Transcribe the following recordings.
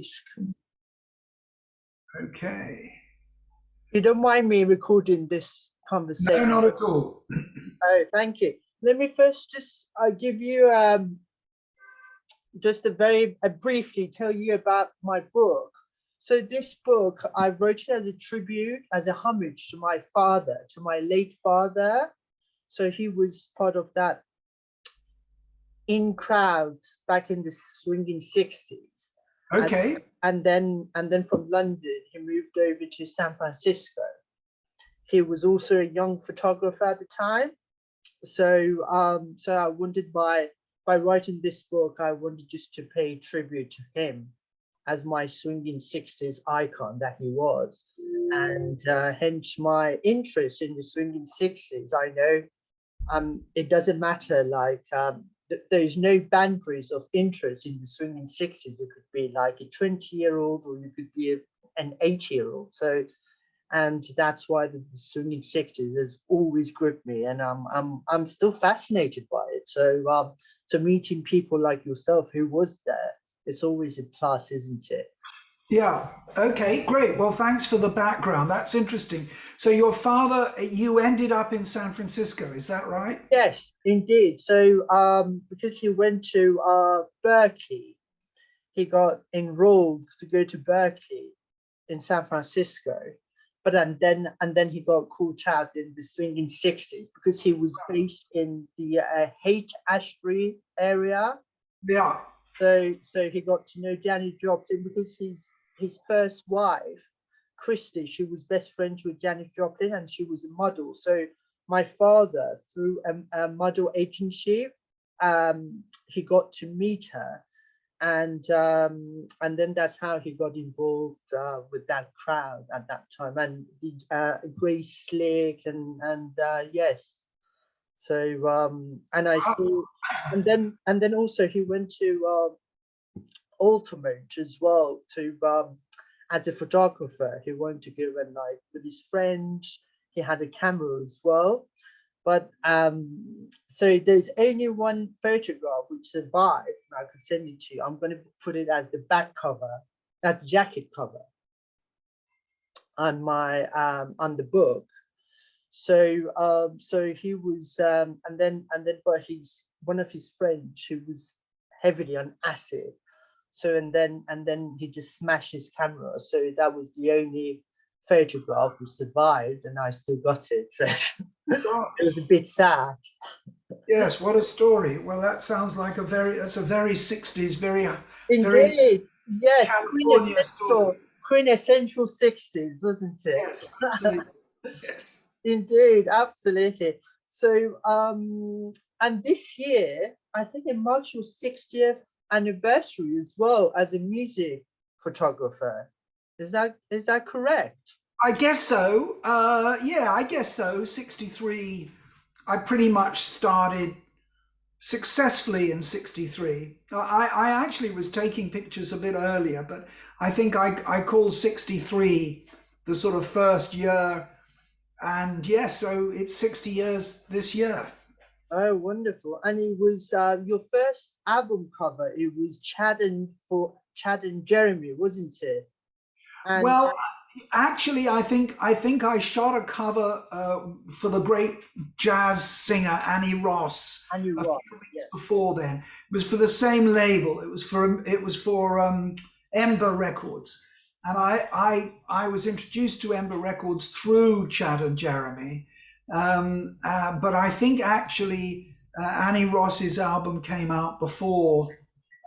disk. Okay. You don't mind me recording this conversation? No, not at all. Oh, thank you. Let me first just give you just briefly tell you about my book. So this book, I wrote it as a tribute, as a homage to my father, to my late father. So he was part of that in crowds back in the swinging 60s. Okay. And then from London, he moved over to San Francisco. He was also a young photographer at the time. So I wanted by writing this book, I wanted just to pay tribute to him as my swinging 60s icon that he was. And hence my interest in the swinging 60s. I know it doesn't matter, like there's no boundaries of interest in the swinging 60s. You could be like a 20-year-old or you could be an 80-year-old. So, and that's why the swinging 60s has always gripped me, and I'm still fascinated by it. So so meeting people like yourself who was there, it's always a plus, isn't it? Yeah. Okay, great. Well, thanks for the background. That's interesting. So your father, you ended up in San Francisco, is that right? Yes, indeed. So because he went to Berkeley, he got enrolled to go to Berkeley in San Francisco, but and then he got caught out in the swinging 60s because he was based in the Haight-Ashbury area. Yeah. So he got to know Janis Joplin because his first wife, Christy, she was best friends with Janis Joplin and she was a model. So my father, through a model agency, he got to meet her, and then that's how he got involved with that crowd at that time, and the Grace Slick and yes. So and I still and then also he went to Altamont as well to as a photographer. He wanted to go and like with his friends. He had a camera as well. But so there's only one photograph which survived. I could send it to you. I'm going to put it as the back cover, as the jacket cover on my on the book. So so he was and then but he's one of his friends who was heavily on acid. So and then he just smashed his camera. So that was the only photograph which survived, and I still got it. So it was a bit sad. Yes, what a story. Well, that sounds like that's a very 60s, very Indeed, yes, California story. quintessential 60s, wasn't it? Yes, absolutely. Yes. Indeed, absolutely. So and this year, I think it marks your 60th anniversary as well as a music photographer. Is that correct? I guess so. Yeah, I guess so. 63, I pretty much started successfully in 63. I actually was taking pictures a bit earlier, but I think I called 63 the sort of first year. And yes, so it's 60 years this year. Oh, wonderful. And it was your first album cover. It was Chad and Jeremy, wasn't it? And Well, actually, I think I shot a cover for the great jazz singer Annie Ross you a rock, few weeks yes. before then. It was for the same label. It was for Ember Records, and I was introduced to Ember Records through Chad and Jeremy. But I think actually Annie Ross's album came out before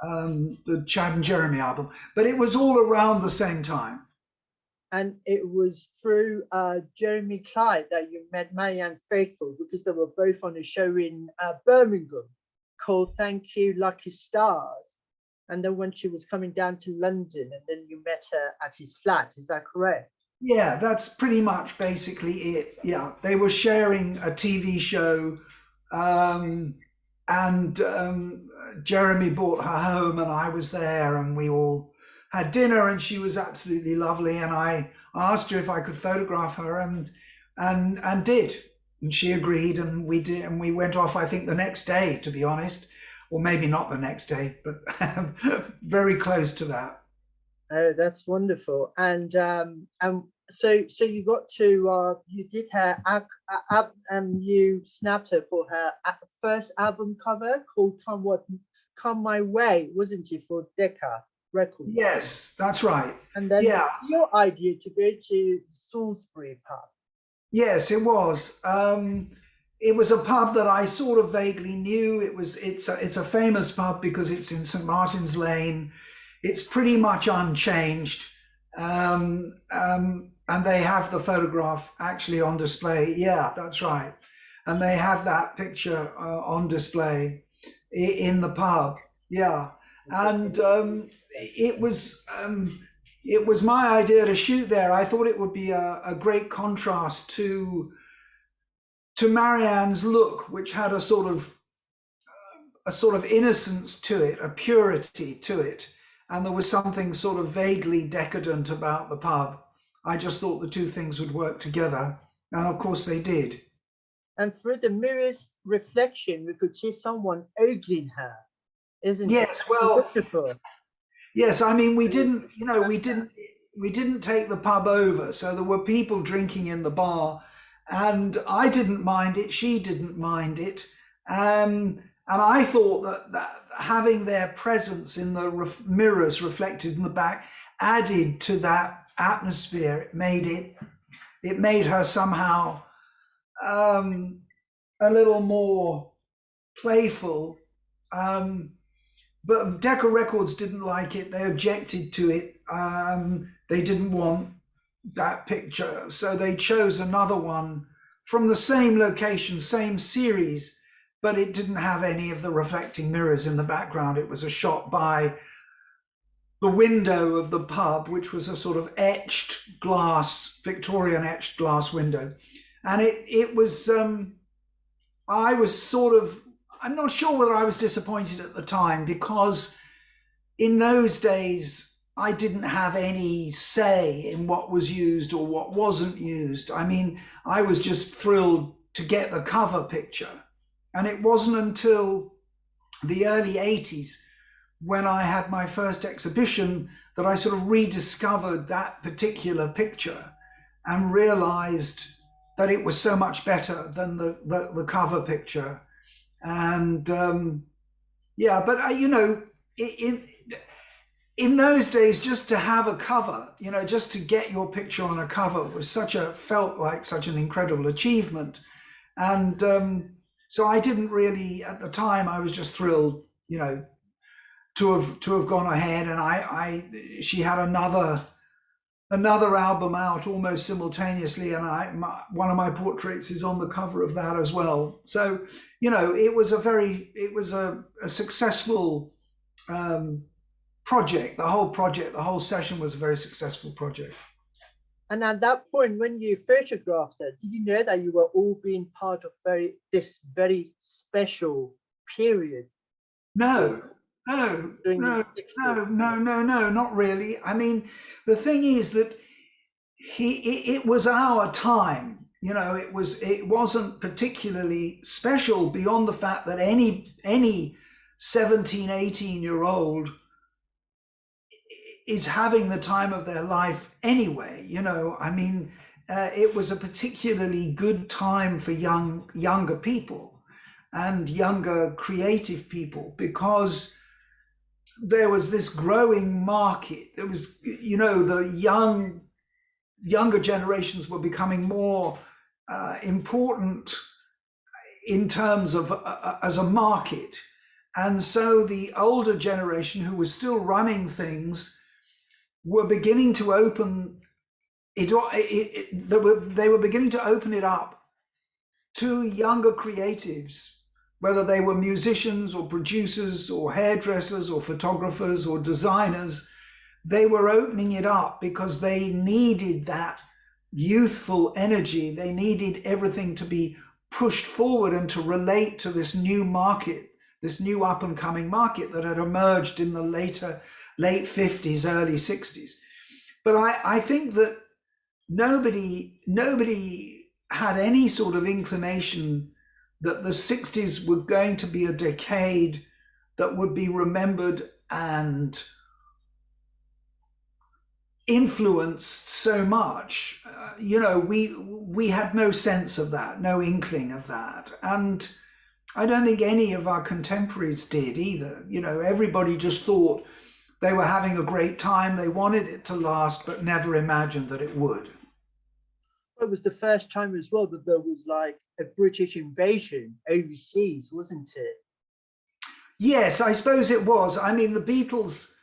the Chad and Jeremy album, but it was all around the same time. And it was through Jeremy Clyde that you met Marianne Faithfull because they were both on a show in Birmingham called Thank You Lucky Stars. And then when she was coming down to London, and then you met her at his flat, is that correct? Yeah, that's pretty much basically it. Yeah, they were sharing a TV show, and Jeremy brought her home, and I was there, and we all had dinner, and she was absolutely lovely. And I asked her if I could photograph her, and did, and she agreed, and we did, and we went off. I think the next day, to be honest, or maybe not the next day, but very close to that. Oh, that's wonderful. And so you got to you did her you snapped her for her first album cover called Come My Way, wasn't it, for Decca Records? Yes, that's right. And then it Yeah, was your idea to go to Salisbury pub. yes, it was. It was a pub that I sort of vaguely knew. It's a famous pub because it's in St Martin's Lane. It's pretty much unchanged, and they have the photograph actually on display. Yeah, that's right, and they have that picture on display in the pub. Yeah, and it was. It was my idea to shoot there. I thought it would be a great contrast to Marianne's look, which had a sort of innocence to it, a purity to it, and there was something sort of vaguely decadent about the pub. I just thought the two things would work together, and of course they did. And through the mirror's reflection, we could see someone ogling her, isn't it? Yes, well, Beautiful. yes. I mean, we didn't take the pub over, so there were people drinking in the bar, and I didn't mind it. She didn't mind it, and I thought that having their presence in the mirrors reflected in the back added to that atmosphere. It made her somehow a little more playful. But Decca Records didn't like it. They objected to it. They didn't want that picture, so they chose another one from the same location, same series, but it didn't have any of the reflecting mirrors in the background. It was a shot by the window of the pub, which was a sort of etched glass, Victorian etched glass window. And it was, I was sort of, I'm not sure whether I was disappointed at the time, because in those days, I didn't have any say in what was used or what wasn't used. I mean, I was just thrilled to get the cover picture. And it wasn't until the early 80s, when I had my first exhibition, that I sort of rediscovered that particular picture and realized that it was so much better than the cover picture. And yeah, but in those days, just to have a cover, just to get your picture on a cover felt like such an incredible achievement. And so I didn't really, at the time, I was just thrilled, to have gone ahead. And she had another album out almost simultaneously, and one of my portraits is on the cover of that as well. So it was a successful project. The whole session was a very successful project. And at that point, when you photographed it, did you know that you were all being part of this very special period? No, not really. I mean, the thing is that it was our time. It wasn't particularly special beyond the fact that any 17, 18-year-old is having the time of their life anyway. I mean, it was a particularly good time for younger people and younger creative people, because there was this growing market. There was, the younger generations were becoming more important in terms of as a market. And so the older generation, who was still running things, were beginning to open it. They were beginning to open it up to younger creatives, whether they were musicians or producers or hairdressers or photographers or designers. They were opening it up because they needed that youthful energy. They needed everything to be pushed forward and to relate to this new market, this new up and coming market that had emerged in the late 50s, early 60s. But I think that nobody had any sort of inclination that the 60s were going to be a decade that would be remembered and influenced so much. We had no sense of that, no inkling of that. And I don't think any of our contemporaries did either. Everybody just thought they were having a great time. They wanted it to last, but never imagined that it would. It was the first time as well that there was like a British invasion overseas, wasn't it? Yes, I suppose it was. I mean, the Beatles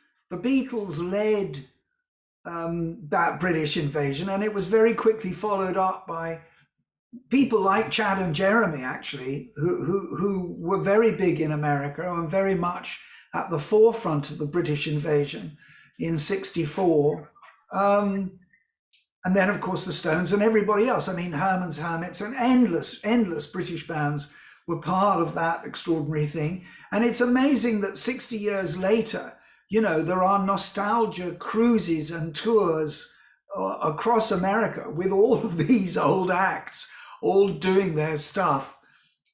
led that British invasion, and it was very quickly followed up by people like Chad and Jeremy, actually, who were very big in America and very much at the forefront of the British invasion in '64. And then, of course, the Stones and everybody else. I mean, Herman's Hermits and endless British bands were part of that extraordinary thing. And it's amazing that 60 years later, there are nostalgia cruises and tours across America with all of these old acts all doing their stuff.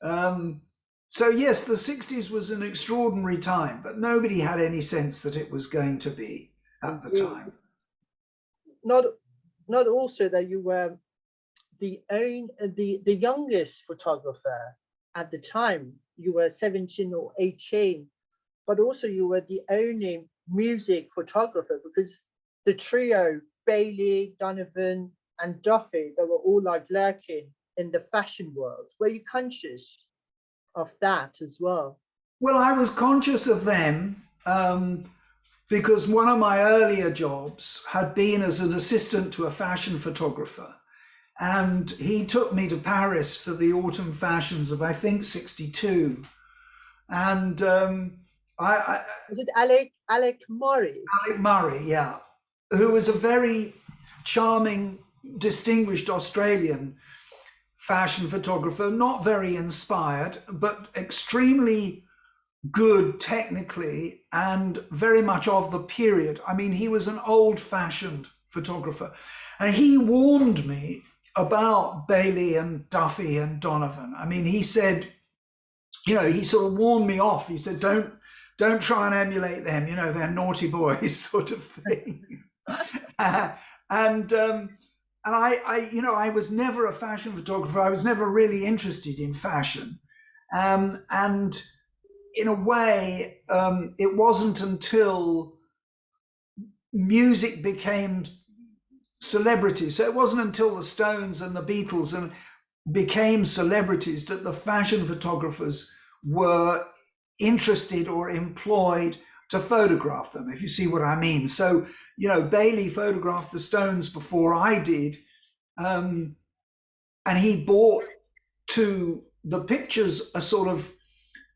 So yes, the 60s was an extraordinary time, but nobody had any sense that it was going to be at the time. Not also that you were the youngest photographer at the time. You were 17 or 18, but also you were the only music photographer, because the trio, Bailey, Donovan, and Duffy, they were all like lurking in the fashion world. Were you conscious of that as well? Well, I was conscious of them because one of my earlier jobs had been as an assistant to a fashion photographer. And he took me to Paris for the autumn fashions of, I think, '62. And was it Alec Murray? Alec Murray, yeah, who was a very charming, distinguished Australian fashion photographer, not very inspired, but extremely good technically and very much of the period. I mean, he was an old-fashioned photographer, and he warned me about Bailey and Duffy and Donovan. I mean, he said, he sort of warned me off. He said, don't try and emulate them, they're naughty boys, sort of thing. And I was never a fashion photographer. I was never really interested in fashion. And in a way, it wasn't until music became celebrities. So it wasn't until the Stones and the Beatles became celebrities that the fashion photographers were interested or employed to photograph them, if you see what I mean. So, Bailey photographed the Stones before I did. And he brought to the pictures a sort of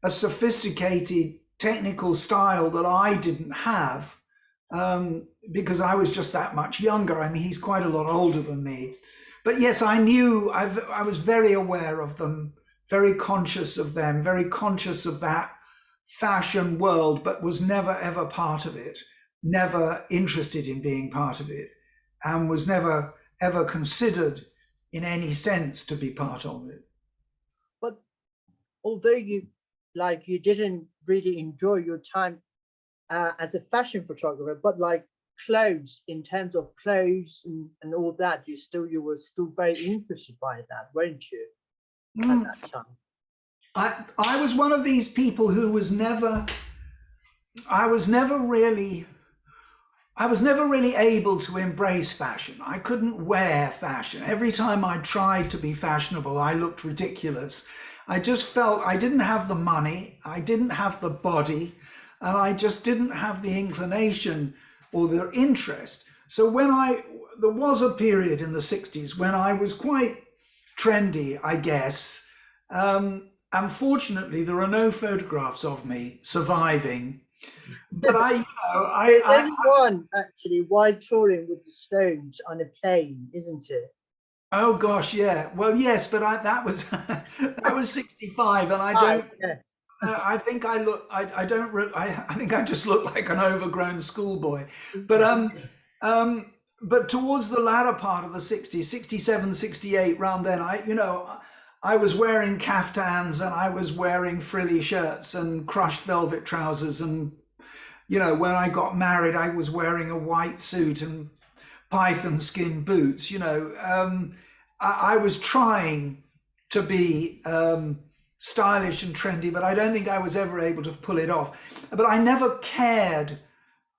a sophisticated technical style that I didn't have, because I was just that much younger. I mean, he's quite a lot older than me. But yes, I was very aware of them, very conscious of them, very conscious of that fashion world, but was never ever part of it, never interested in being part of it, and was never ever considered in any sense to be part of it. But although you didn't really enjoy your time as a fashion photographer, but like clothes, in terms of clothes and all that, you were still very interested by that, weren't you, at that time? I was one of these people who was never really able to embrace fashion. I couldn't wear fashion. Every time I tried to be fashionable, I looked ridiculous. I just felt I didn't have the money, I didn't have the body, and I just didn't have the inclination or the interest. So there was a period in the '60s when I was quite trendy, I guess. Unfortunately, there are no photographs of me surviving. But there's only one actually, wide touring with the Stones on a plane, isn't it? Oh gosh, yeah. Well, yes, but that was that was '65, and I don't. Yeah. I think I look. I don't. I think I just look like an overgrown schoolboy. But towards the latter part of the '60s, '67, '68, round then, I was wearing caftans and I was wearing frilly shirts and crushed velvet trousers, and when I got married, I was wearing a white suit, and python skin boots. I was trying to be stylish and trendy, but I don't think I was ever able to pull it off. But I never cared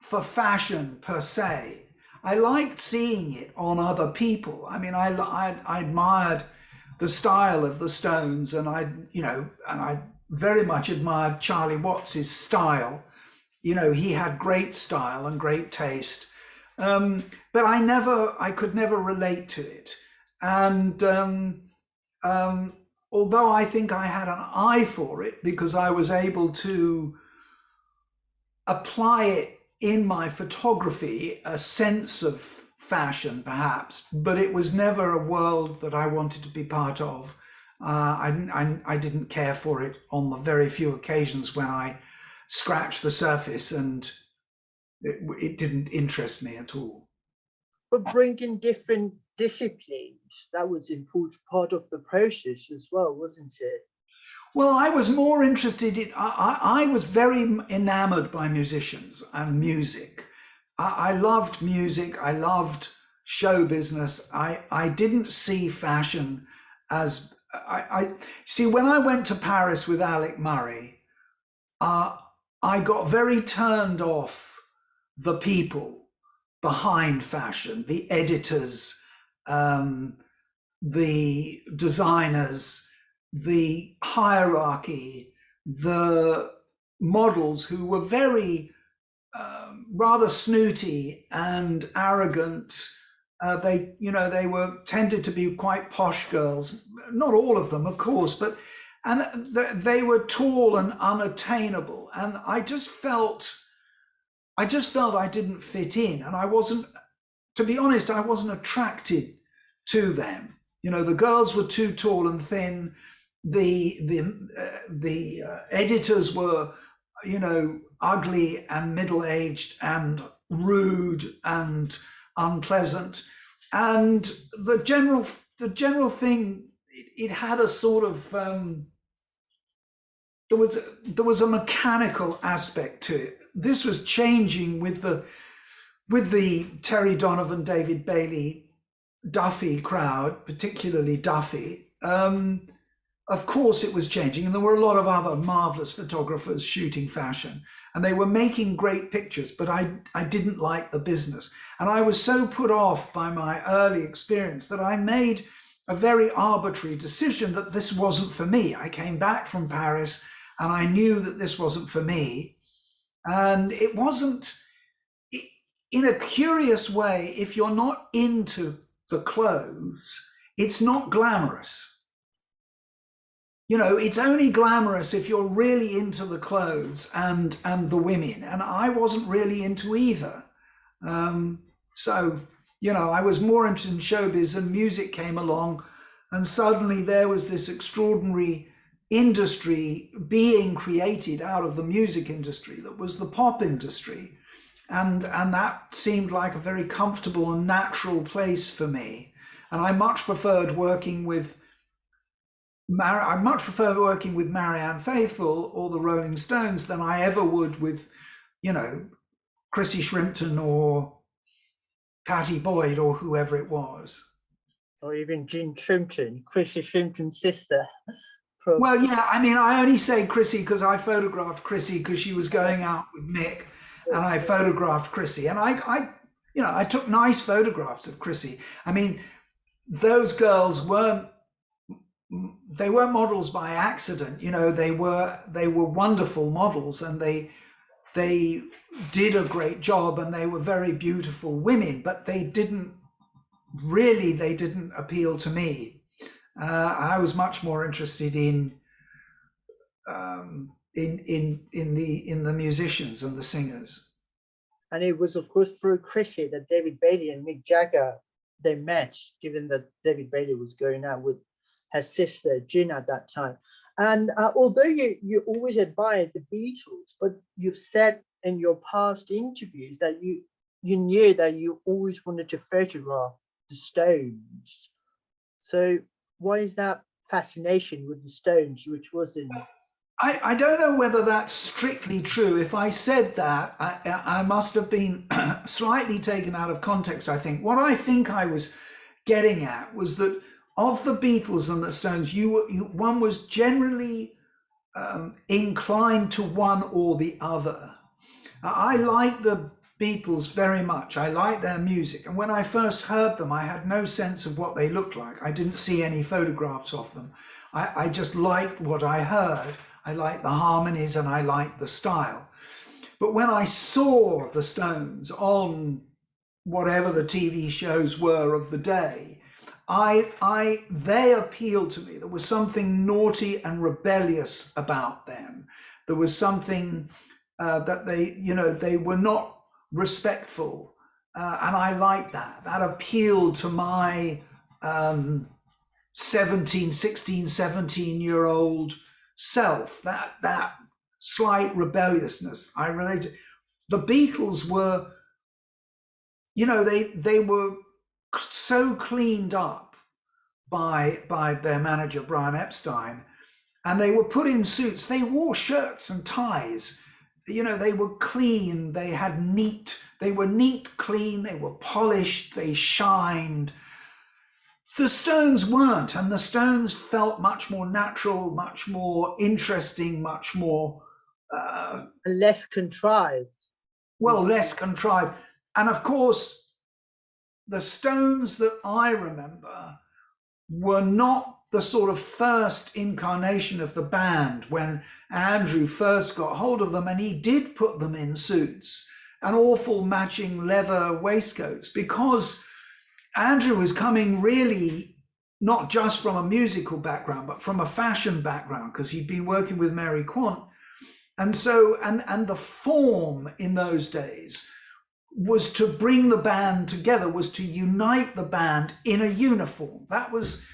for fashion per se. I liked seeing it on other people. I mean, I admired the style of the Stones, and I very much admired Charlie Watts's style. He had great style and great taste, but I could never relate to it. And although I think I had an eye for it because I was able to apply it in my photography, a sense of fashion perhaps, but it was never a world that I wanted to be part of. I didn't care for it on the very few occasions when I scratched the surface, and it didn't interest me at all. But bringing different disciplines, that was important part of the process as well, wasn't it? Well, I was more interested in, I was very enamored by musicians and music. I loved music. I loved show business. I didn't see fashion as, I see, when I went to Paris with Alec Murray, I got very turned off the people behind fashion, the editors, the designers, the hierarchy, the models who were very rather snooty and arrogant. They were tended to be quite posh girls. Not all of them, of course, but they were tall and unattainable. And I just felt I didn't fit in, and I wasn't, to be honest, I wasn't attracted to them. The girls were too tall and thin. The editors were, ugly and middle-aged and rude and unpleasant, and the general thing. It had a sort of there was a mechanical aspect to it. This was changing with the Terry Donovan, David Bailey, Duffy crowd, particularly Duffy. Of course it was changing, and there were a lot of other marvelous photographers shooting fashion, and they were making great pictures, but I didn't like the business. And I was so put off by my early experience that I made a very arbitrary decision that this wasn't for me. I came back from Paris and I knew that this wasn't for me. And it wasn't, in a curious way, if you're not into the clothes, it's not glamorous. It's only glamorous if you're really into the clothes and the women. And I wasn't really into either. I was more interested in showbiz, and music came along, and suddenly there was this extraordinary industry being created out of the music industry that was the pop industry. And that seemed like a very comfortable and natural place for me. And I much preferred working with Marianne Faithfull or the Rolling Stones than I ever would with, Chrissy Shrimpton or Patty Boyd or whoever it was. Or even Jean Shrimpton, Chrissy Shrimpton's sister. Well, yeah, I mean, I only say Chrissy because I photographed Chrissy because she was going out with Mick, and I photographed Chrissy. And I took nice photographs of Chrissy. I mean, those girls weren't models by accident. They were wonderful models, and they did a great job, and they were very beautiful women, but they didn't appeal to me. I was much more interested in the musicians and the singers. And it was, of course, through Chrissy that David Bailey and Mick Jagger, they met, given that David Bailey was going out with her sister Gin at that time. And although you always admired the Beatles, but you've said in your past interviews that you knew that you always wanted to photograph the Stones. So why is that fascination with the Stones, which wasn't? I don't know whether that's strictly true. If I said that, I must have been slightly taken out of context, I think. What I think I was getting at was that of the Beatles and the Stones, one was generally inclined to one or the other. I like the Beatles very much. I like their music. And when I first heard them, I had no sense of what they looked like. I didn't see any photographs of them. I just liked what I heard. I liked the harmonies and I liked the style. But when I saw the Stones on whatever the TV shows were of the day, they appealed to me. There was something naughty and rebellious about them. There was something that they were not respectful. And I liked that. That appealed to my 17-year-old self, that slight rebelliousness. I related. The Beatles were, they were so cleaned up by their manager Brian Epstein, and they were put in suits. They wore shirts and ties. They were clean. They were neat, clean. They were polished. They shined. The Stones weren't, and the Stones felt much more natural, much more interesting, much more less contrived. Well, less contrived. And of course, the Stones that I remember were not the sort of first incarnation of the band when Andrew first got hold of them, and he did put them in suits and awful matching leather waistcoats, because Andrew was coming really not just from a musical background, but from a fashion background, because he'd been working with Mary Quant. And so, and the form in those days was to bring the band together, was to unite the band in a uniform. That was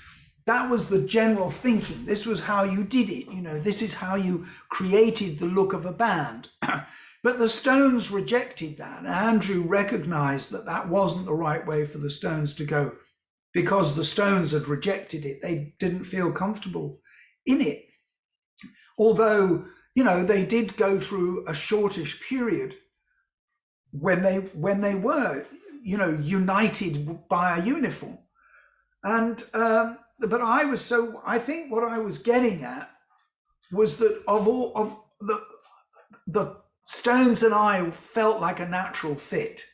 the general thinking. This was how you did it. This is how you created the look of a band. But the Stones rejected that. Andrew recognized that that wasn't the right way for the Stones to go, because the Stones had rejected it. They didn't feel comfortable in it. Although, they did go through a shortish period when they were, united by a uniform. And, but I think what I was getting at was that of all of the Stones and I felt like a natural fit,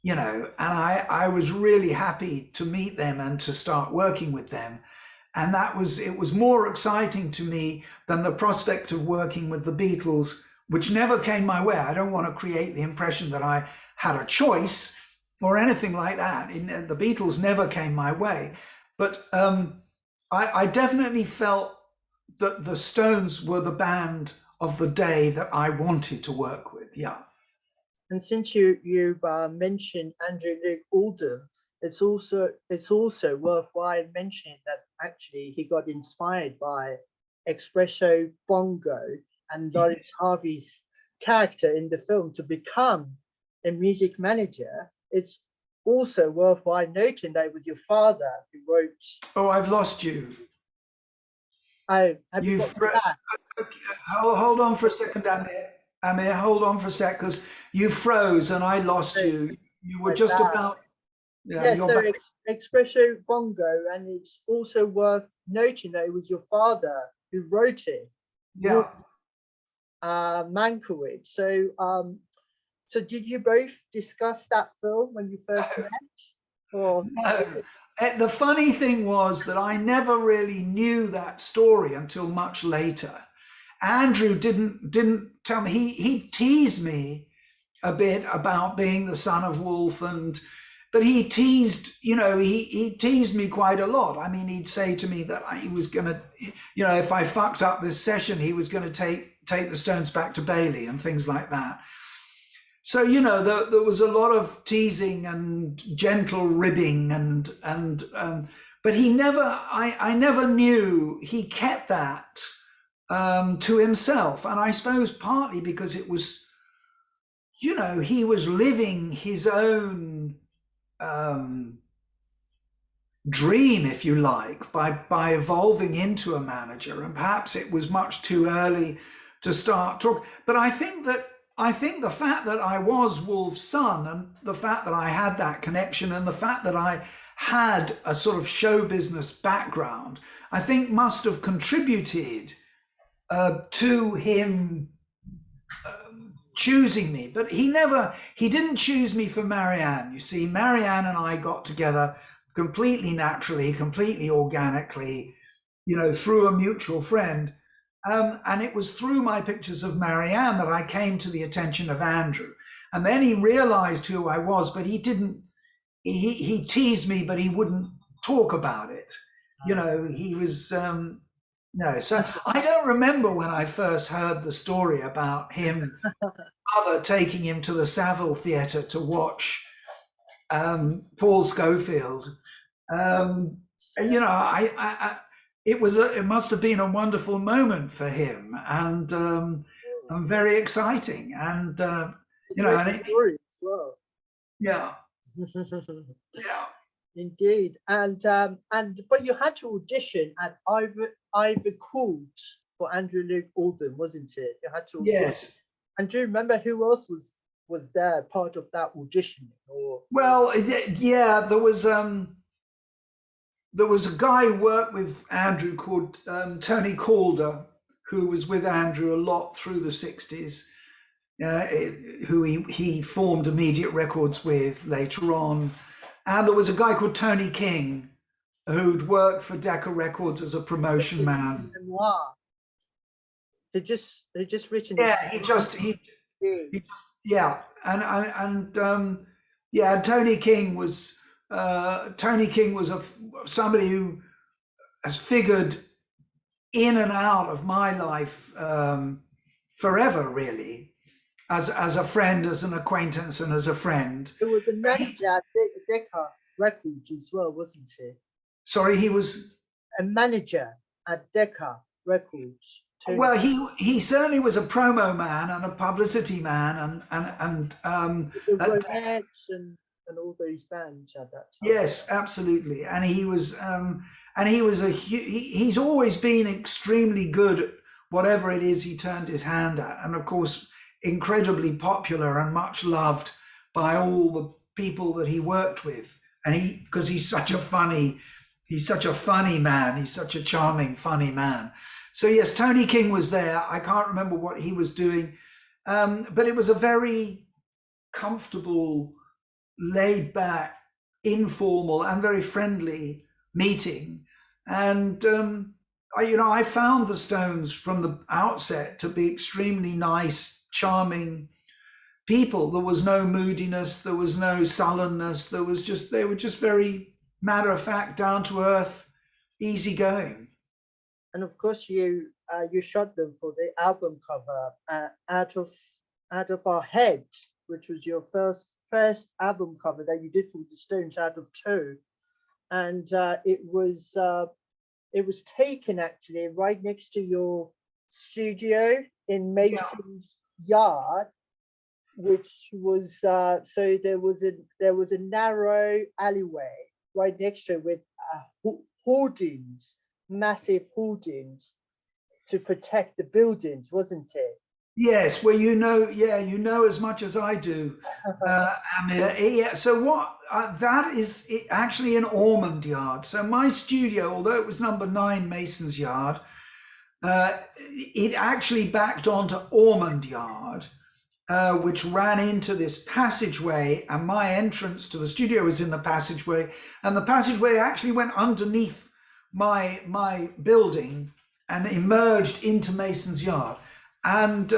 and I was really happy to meet them and to start working with them. And it was more exciting to me than the prospect of working with the Beatles, which never came my way. I don't want to create the impression that I had a choice or anything like that. The Beatles never came my way. But I definitely felt that the Stones were the band of the day that I wanted to work with. Yeah. And since you've mentioned Andrew Loog Oldham, it's also worthwhile mentioning that actually he got inspired by Espresso Bongo and Lawrence Harvey's character in the film to become a music manager. It's also worthwhile noting that it was your father who wrote. Oh, I've lost you. Hold on for a second, Amir, hold on for a sec, because you froze and I lost you. You were just about. Yeah, so Espresso Bongo, and it's also worth noting that it was your father who wrote it. Yeah. Mankowitz. So, so did you both discuss that film when you first met? Or no. The funny thing was that I never really knew that story until much later. Andrew didn't tell me. He teased me a bit about being the son of Wolf, but he teased, he teased me quite a lot. I mean, he'd say to me that he was going to, if I fucked up this session, he was going to take the Stones back to Bailey and things like that. So, there was a lot of teasing and gentle ribbing but he never, I never knew he kept that to himself. And I suppose partly because it was, he was living his own dream, if you like, by evolving into a manager. And perhaps it was much too early to start talk. But I think the fact that I was Wolf's son, and the fact that I had that connection, and the fact that I had a sort of show business background, I think must have contributed to him choosing me. But he didn't choose me for Marianne. You see, Marianne and I got together completely naturally, completely organically, through a mutual friend. And it was through my pictures of Marianne that I came to the attention of Andrew. And then he realized who I was, but he didn't, he teased me, but he wouldn't talk about it. He was, no. So I don't remember when I first heard the story about him, mother taking him to the Saville Theatre to watch Paul Schofield. It must have been a wonderful moment for him, and very exciting. And story as well. Yeah, yeah. Indeed, and but you had to audition at Ivor Court for Andrew Luke Alden, wasn't it? You had to audition. Yes. And do you remember who else was there part of that auditioning? Or well, yeah, there was a guy who worked with Andrew called Tony Calder, who was with Andrew a lot through the 60s, who he formed Immediate Records with later on. And there was a guy called Tony King, who'd worked for Decca Records as a promotion man. He just written. Yeah, Tony King was somebody who has figured in and out of my life forever, really, as a friend, as an acquaintance, and as a friend. It was a manager at Decca Records as well, wasn't he? Sorry, he was a manager at Decca Records too. Well, he certainly was a promo man and a publicity man, and the Ronettes and all those bands at that time. Yes, absolutely. And he's always been extremely good at whatever it is he turned his hand at, and of course incredibly popular and much loved by all the people that he worked with. And because he's such a funny man, he's such a charming, funny man. So yes, Tony King was there. I can't remember what he was doing, but it was a very comfortable, laid back, informal and very friendly meeting. And I found the Stones from the outset to be extremely nice, charming people. There was no moodiness, there was no sullenness, they were just very matter of fact, down to earth, easygoing. And of course, you shot them for the album cover, Out of Our Heads, which was your first album cover that you did for the Stones out of two, and it was taken actually right next to your studio in Mason's Yard, which was so there was a narrow alleyway right next to it with hoardings, massive hoardings to protect the buildings, wasn't it? Yes, well, you know as much as I do, Amir. Yeah, so what that is actually in Ormond Yard. So my studio, although it was number 9 Mason's Yard, it actually backed onto Ormond Yard, which ran into this passageway, and my entrance to the studio was in the passageway, and the passageway actually went underneath my building and emerged into Mason's Yard. And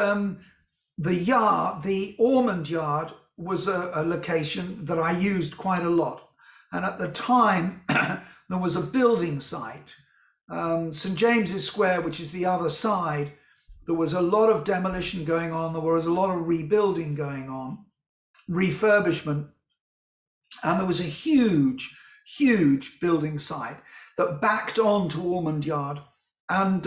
the Ormond Yard was a location that I used quite a lot. And at the time, there was a building site, St. James's Square, which is the other side. There was a lot of demolition going on. There was a lot of rebuilding going on, refurbishment. And there was a huge, huge building site that backed on to Ormond Yard. And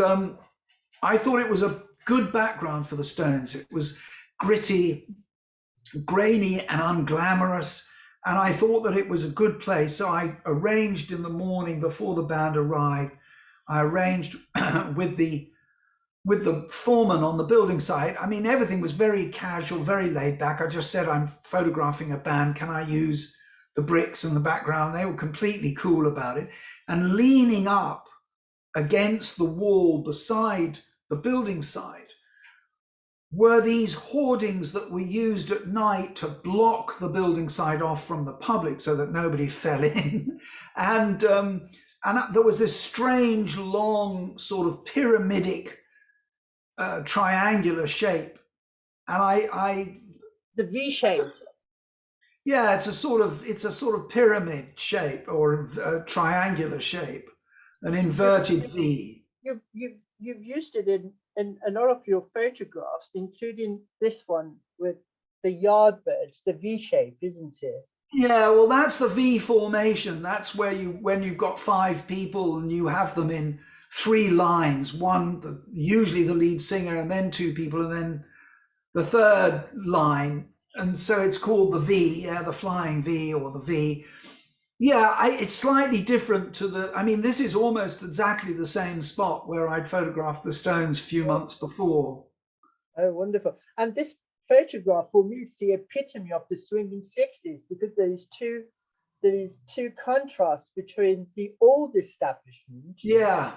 I thought it was a good background for the Stones. It was gritty, grainy and unglamorous. And I thought that it was a good place. So I arranged in the morning before the band arrived, I arranged with the foreman on the building site. I mean, everything was very casual, very laid back. I just said, I'm photographing a band. Can I use the bricks in the background? They were completely cool about it. And leaning up against the wall beside the building site were these hoardings that were used at night to block the building site off from the public so that nobody fell in. And there was this strange, long, sort of pyramidic triangular shape. And I The V shape. yeah, it's a sort of pyramid shape or a triangular shape, an inverted V. You've used it in a lot of your photographs, including this one with the Yardbirds, the V shape, isn't it? Yeah, well, that's the V formation. That's where when you've got 5 people and you have them in 3 lines, usually the lead singer and then 2 people and then the third line. And so it's called the V, yeah, the flying V or the V. Yeah, it's slightly different to I mean, this is almost exactly the same spot where I'd photographed the Stones a few months before. Oh, wonderful. And this photograph, for me, it's the epitome of the swinging 60s, because there is two contrasts between the old establishment, Yeah,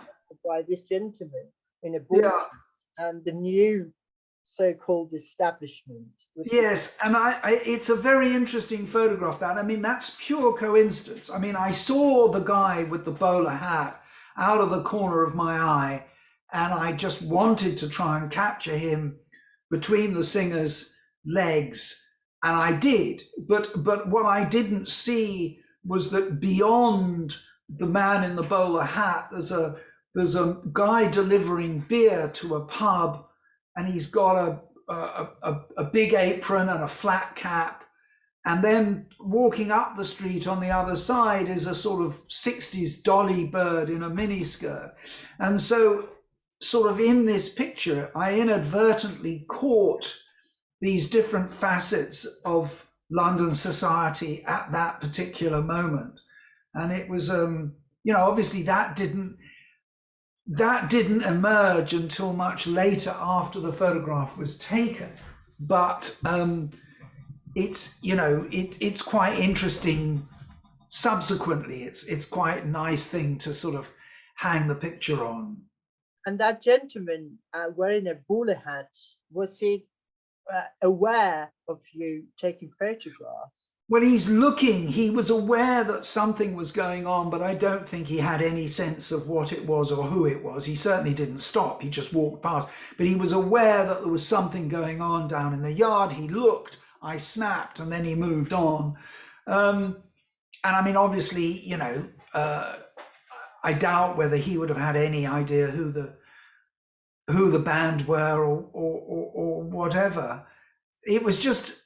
by this gentleman in a book, yeah. and the new so-called establishment. Yes, and it's a very interesting photograph, that. I mean, that's pure coincidence. I mean, I saw the guy with the bowler hat out of the corner of my eye, and I just wanted to try and capture him between the singer's legs, and I did. But what I didn't see was that beyond the man in the bowler hat, there's a guy delivering beer to a pub, and he's got a big apron and a flat cap. And then walking up the street on the other side is a sort of 60s dolly bird in a miniskirt. And so sort of in this picture, I inadvertently caught these different facets of London society at that particular moment. And it was, obviously that didn't emerge until much later after the photograph was taken. But it's quite interesting subsequently. It's quite a nice thing to sort of hang the picture on. And that gentleman wearing a bowler hat, was he aware of you taking photographs? Well, he was aware that something was going on, but I don't think he had any sense of what it was or who it was. He certainly didn't stop. He just walked past. But he was aware that there was something going on down in the yard. He looked, I snapped, and then he moved on. And I mean, obviously, I doubt whether he would have had any idea who the band were or whatever. It was just,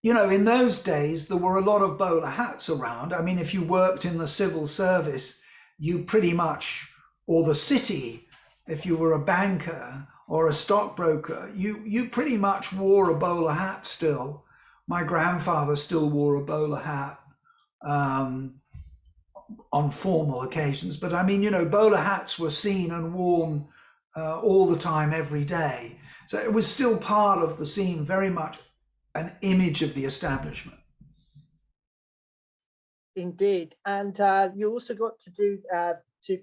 in those days, there were a lot of bowler hats around. I mean, if you worked in the civil service, you pretty much, or the city, if you were a banker or a stockbroker, you pretty much wore a bowler hat still. My grandfather still wore a bowler hat on formal occasions. But I mean, bowler hats were seen and worn all the time, every day. So it was still part of the scene, very much an image of the establishment. Indeed. And you also got to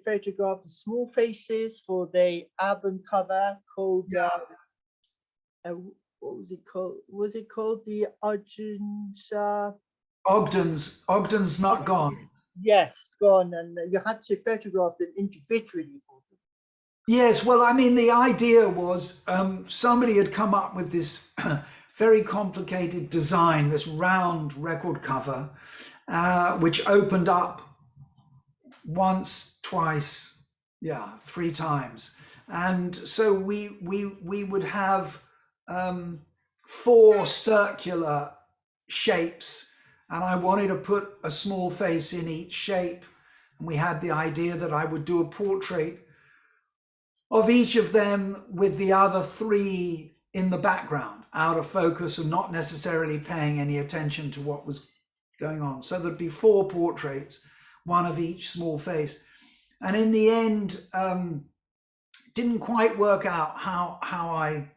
photograph the small faces for the album cover called, what was it called? Was it called the Ogden's Not Gone. Yes, gone. And you had to photograph them individually for them. Yes, well, I mean, the idea was somebody had come up with this very complicated design, this round record cover, which opened up once, twice, 3 times. And so we would have 4 circular shapes, and I wanted to put a small face in each shape. And we had the idea that I would do a portrait of each of them with the other 3 in the background, out of focus and not necessarily paying any attention to what was going on. So there'd be 4 portraits, one of each small face. And in the end, didn't quite work out how I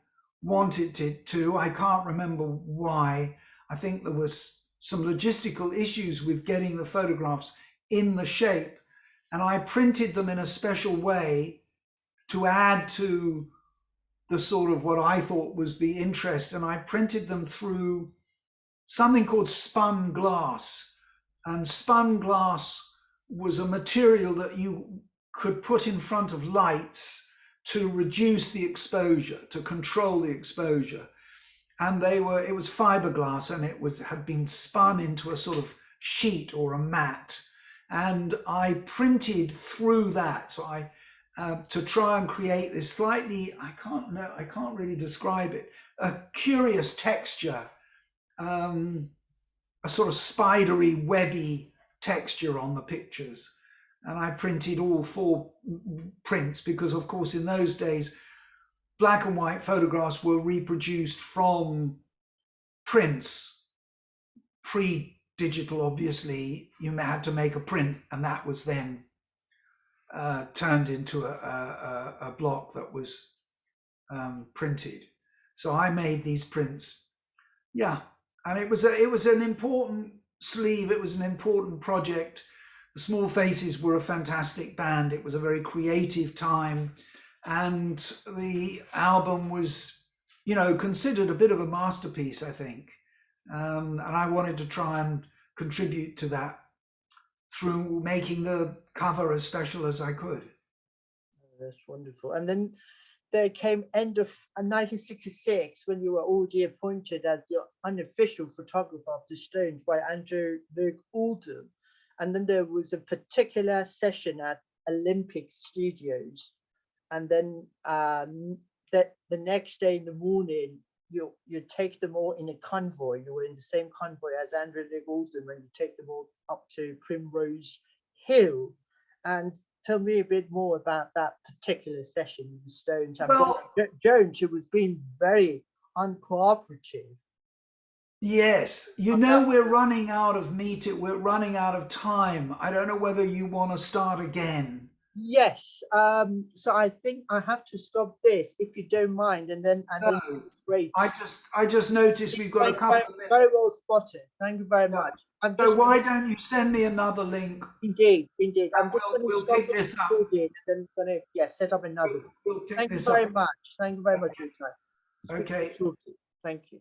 wanted it to. I can't remember why. I think there was some logistical issues with getting the photographs in the shape. And I printed them in a special way to add to the sort of what I thought was the interest. And I printed them through something called spun glass. And spun glass was a material that you could put in front of lights to reduce the exposure, to control the exposure. And it was fiberglass, and had been spun into a sort of sheet or a mat. And I printed through that. So I to try and create this slightly, I can't really describe it, a curious texture, a sort of spidery, webby texture on the pictures. And I printed all 4 prints because, of course, in those days, black and white photographs were reproduced from prints. Pre-digital, obviously, you had to make a print, and that was then turned into a block that was printed. So I made these prints, yeah, and it was an important sleeve. It was an important project. The Small Faces were a fantastic band. It was a very creative time, and the album was, considered a bit of a masterpiece, I think. And I wanted to try and contribute to that through making the cover as special as I could. That's wonderful. And then there came end of 1966 when you were already appointed as the unofficial photographer of the Stones by Andrew Loog Oldham. And then there was a particular session at Olympic Studios. And then the next day in the morning, you take them all in a convoy. You were in the same convoy as Andrew Loog Oldham, and you take them all up to Primrose Hill. And tell me a bit more about that particular session with the Stones. And well, Jones, who was being very uncooperative. Yes, we're running out of we're running out of time. I don't know whether you want to start again. Yes, so I think I have to stop this if you don't mind, and then great. I just noticed we've got a couple of minutes. Very well spotted. Thank you very much. So why don't you send me another link? Indeed. And we'll pick this up. And then going to set up another. We'll pick Thank you this very up. much. Thank you very much for your time. Okay. Thank you.